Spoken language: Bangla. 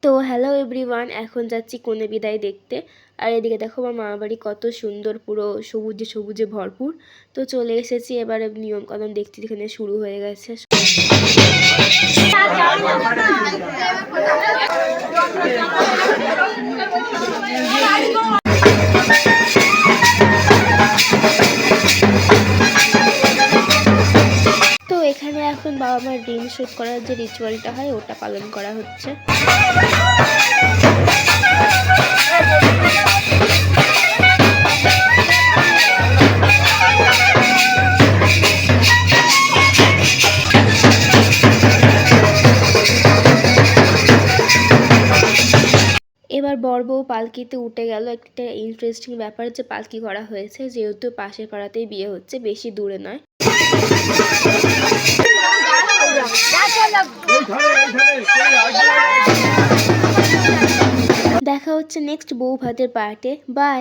তো হ্যালো এভরিওয়ান, এখন যাচ্ছি কনে বিদায় দেখতে। আর এদিকে দেখো আমার মামা বাড়ি কত সুন্দর, পুরো সবুজে সবুজে ভরপুর। তো চলে এসেছি, এবারে নিয়ম কানুন দেখছি এখানে শুরু হয়ে গেছে। তো এখানে এখন বাবা মার ঋণ শোধ করার যে রিচুয়ালটা হয় ওটা পালন করা হচ্ছে। এবার বর বউ পালকিতে উঠে গেল। একটা ইন্টারেস্টিং ব্যাপার যে পালকি করা হয়েছে, যেহেতু পাশের পাড়াতেই বিয়ে হচ্ছে, বেশি দূরে নয়। দেখা হচ্ছে নেক্সট বউ ভাতের পার্টে। বাই।